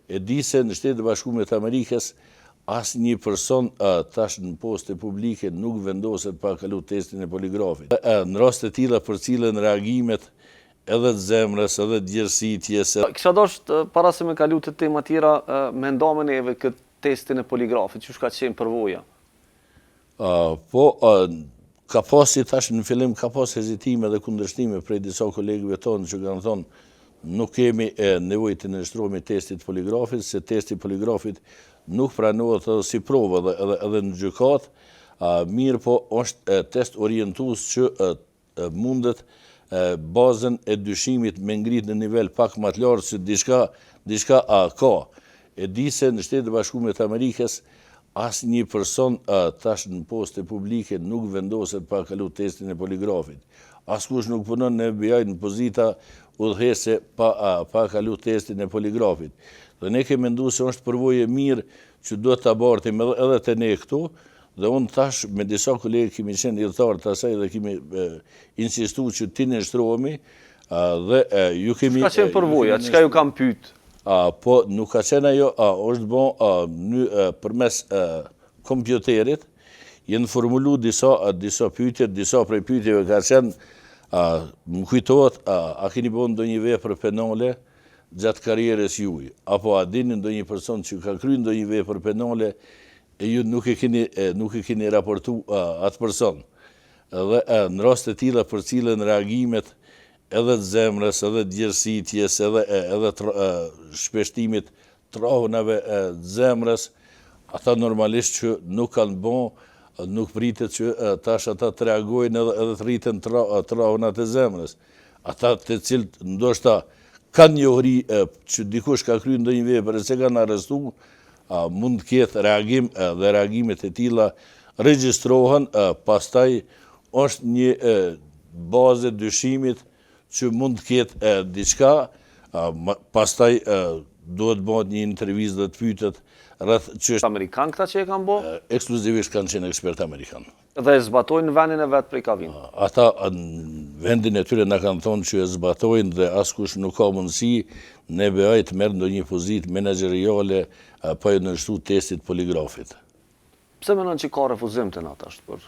E di se në Shtetet e Bashkuara të Amerikës asnjë person tash në poste publike nuk vendoset pa kalu testin e poligrafit. Në rast të tilla për cilën reagimet edhe të zemrës, edhe të gjersitjes. Kisha dashur para se me kalu të tema tjera, me ndame neve këtë testin e poligrafit, që ka qenë përvoja? Ka pasi tash në fillim ka pas hezitime dhe kundërshtime prej disa kolegëve tonë që kanë thonë nuk kemi nevojë të nënshtrohemi testit poligrafit, se testi poligrafit nuk pranohet edhe si provë edhe në gjykat, mirë po është test orientues që mundet bazën e dyshimit me ngrit në nivel pak më të lartë se diçka ka. E di se në Shtetet e Bashkuara të Amerikës asnjë person tash në poste publike nuk vendoset pa kalu testin e poligrafit. Askush nuk punon në FBI në pozita udhëheqëse pa kalu testin e poligrafit. Dhe ne kemi menduar se është përvojë mirë që duhet ta bartim edhe te ne këtu, dhe unë tash me disa kolegë kemi qenë udhëtar të asaj dhe kemi insistuar që ti nënshtrohemi dhe ju kemi. Çka qenë përvoja, çka ju kam pyet? Po nuk ka qenë ajo, është bon përmes kompjuterit, jenë formulu disa pyetje, disa prej pyetjeve ka qenë, më kujtohet, a keni bën ndonjë vepër penale gjatë karrierës juaj, apo a dini ndonjë person që ka kryer ndonjë vepër penale e ju nuk e keni raportu atë person. Dhe në rast të tilla për cilën reagimet edhe të zemrës, edhe të gjersitjes, edhe shpeshtimit trahunave të zemrës, ata normalisht që nuk kanë bon, nuk pritet që tash ata të reagojnë edhe të rriten trahunat e zemrës. Ata të cilët ndoshta kanë njohuri që dikush ka kryer ndonjë vepër e se kanë arrestuar, mund të ketë reagim dhe reagimet e tilla regjistrohen, pastaj është një bazë dyshimit që mund të ketë diçka, pastaj duhet bëhet një intervistë dhe të pyetet rreth çështës. Amerikan këta që e kanë bërë? Ekskluzivisht kanë qenë ekspert amerikan. Dhe zbatojnë vendin e vet prej kavin? Ata vendin e tyre na kanë thonë që e zbatojnë dhe askush nuk ka mundësi në FBI të merr ndonjë pozitë menaxheriale pa e nënshtruar testit poligrafit. Pse mendon që ka refuzim të nata është për?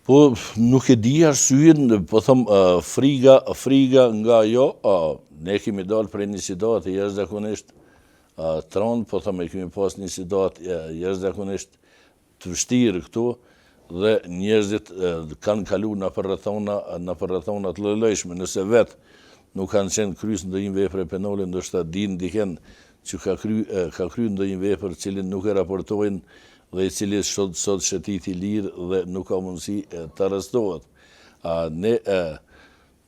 Po nuk e di arsyeën, po them friga nga ajo, ne kemi dalë prej një situate jashtëzakonisht tron, po them e kemi pas një situatë jashtëzakonisht të vështirë këtu dhe njerëzit kanë kaluar në rrethona të lloj-llojshme, nëse vetë nuk kanë qenë kryes ndonjë vepre penale, ndoshta dinë diken që ka kryer ndonjë vepër cilin nuk e raportojnë dhe i cili sot shëtiti lirë dhe nuk ka mundësi të arrestohet. Ne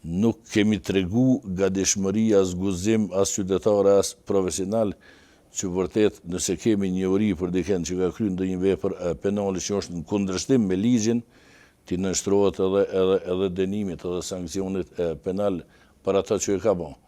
nuk kemi tregu gatishmëri as guzim, as qytetar, as profesional, që vërtet nëse kemi njohuri për diken që ka kryer ndonjë vepër penale që është në kundërshtim me ligjin, ti nënshtrohet edhe dënimit edhe sanksionit penal për ata që e ka bën.